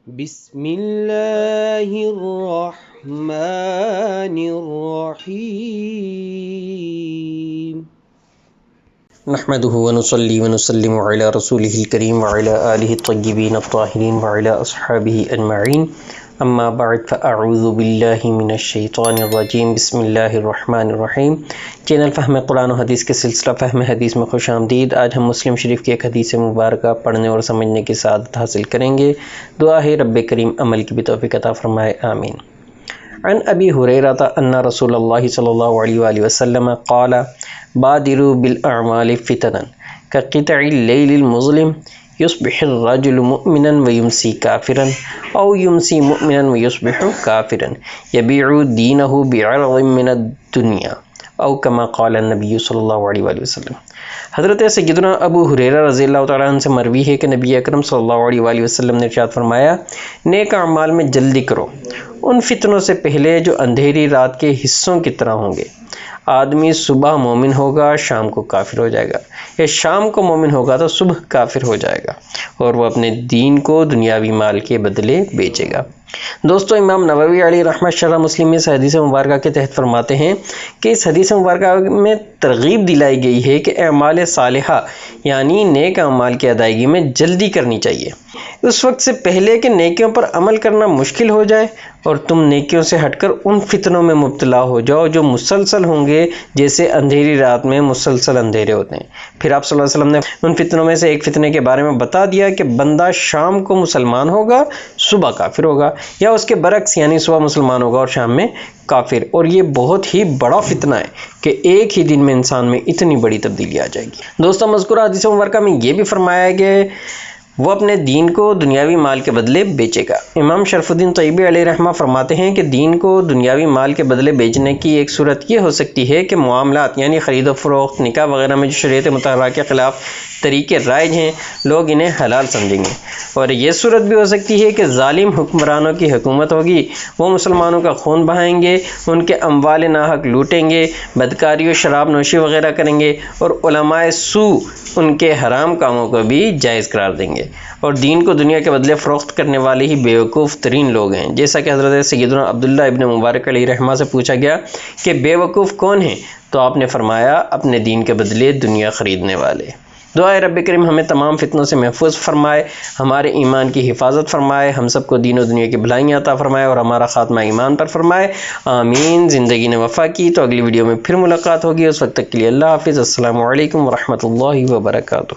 بسم اللہ الرحمن الرحیم نحمده ونصلي ونسلم على رسوله الكريم وعلى آله الطيبين الطاهرين وعلى أصحابه أجمعين اما بعد فاعوذ باللہ من الشیطان الرجیم بسم اللہ الرحمن الرحیم۔ چینل فہم قرآن و حدیث کے سلسلہ فہم حدیث میں خوش آمدید۔ آج ہم مسلم شریف کی ایک حدیث مبارکہ پڑھنے اور سمجھنے کی سعادت حاصل کریں گے۔ دعا ہے رب کریم عمل کی بھی توفیق عطا فرمائے، آمین۔ عن ابی ہریرہ ان رسول اللہ صلی اللہ علیہ وآلہ وسلم قال بادروا بالاعمال فتنا كقطع اللیل المظلم يصبح الرجل مؤمنا ويمسي كافرا او يمسي مؤمنا ويصبح كافرا يبيع دينه بعرض من الدنيا او كما قال النبي صلی اللہ علیہ وآلہ وسلم۔ حضرت سیدنا ابو ہریرہ رضی اللہ تعالیٰ عنہ سے مروی ہے کہ نبی اکرم صلی اللہ علیہ وآلہ وسلم نے ارشاد فرمایا، نیک اعمال میں جلدی کرو ان فتنوں سے پہلے جو اندھیری رات کے حصوں کی طرح ہوں گے۔ آدمی صبح مومن ہوگا شام کو کافر ہو جائے گا، یا شام کو مومن ہوگا تو صبح کافر ہو جائے گا، اور وہ اپنے دین کو دنیاوی مال کے بدلے بیچے گا۔ دوستو، امام نووی علیہ رحمہ شرح مسلم میں اس حدیث مبارکہ کے تحت فرماتے ہیں کہ اس حدیث مبارکہ میں ترغیب دلائی گئی ہے کہ اعمال صالحہ یعنی نیک اعمال کی ادائیگی میں جلدی کرنی چاہیے، اس وقت سے پہلے کہ نیکیوں پر عمل کرنا مشکل ہو جائے اور تم نیکیوں سے ہٹ کر ان فتنوں میں مبتلا ہو جاؤ جو مسلسل ہوں گے، جیسے اندھیری رات میں مسلسل اندھیرے ہوتے ہیں۔ پھر آپ صلی اللہ علیہ وسلم نے ان فتنوں میں سے ایک فتنے کے بارے میں بتا دیا کہ بندہ شام کو مسلمان ہوگا صبح کافر ہوگا، یا اس کے برعکس یعنی صبح مسلمان ہوگا اور شام میں کافر۔ اور یہ بہت ہی بڑا فتنہ ہے کہ ایک ہی دن میں انسان میں اتنی بڑی تبدیلی آ جائے گی۔ دوستوں، مذکورہ حدیث مبارکہ میں یہ بھی فرمایا ہے کہ وہ اپنے دین کو دنیاوی مال کے بدلے بیچے گا۔ امام شرف الدین طیبی علیہ رحمہ فرماتے ہیں کہ دین کو دنیاوی مال کے بدلے بیچنے کی ایک صورت یہ ہو سکتی ہے کہ معاملات یعنی خرید و فروخت، نکاح وغیرہ میں جو شریعت مطہرہ کے خلاف طریقے رائج ہیں، لوگ انہیں حلال سمجھیں گے۔ اور یہ صورت بھی ہو سکتی ہے کہ ظالم حکمرانوں کی حکومت ہوگی، وہ مسلمانوں کا خون بہائیں گے، ان کے اموال ناحق لوٹیں گے، بدکاری و شراب نوشی وغیرہ کریں گے، اور علماء سوء ان کے حرام کاموں کو بھی جائز قرار دیں گے۔ اور دین کو دنیا کے بدلے فروخت کرنے والے ہی بیوقوف ترین لوگ ہیں۔ جیسا کہ حضرت سیدنا عبداللہ ابن مبارک علیہ رحمہ سے پوچھا گیا کہ بیوقوف کون ہیں، تو آپ نے فرمایا اپنے دین کے بدلے دنیا خریدنے والے۔ دعائے رب کریم ہمیں تمام فتنوں سے محفوظ فرمائے، ہمارے ایمان کی حفاظت فرمائے، ہم سب کو دین و دنیا کی بھلائیاں عطا فرمائے اور ہمارا خاتمہ ایمان پر فرمائے، آمین۔ زندگی نے وفا کی تو اگلی ویڈیو میں پھر ملاقات ہوگی، اس وقت تک کے لیے اللہ حافظ۔ السلام علیکم ورحمۃ اللہ وبرکاتہ۔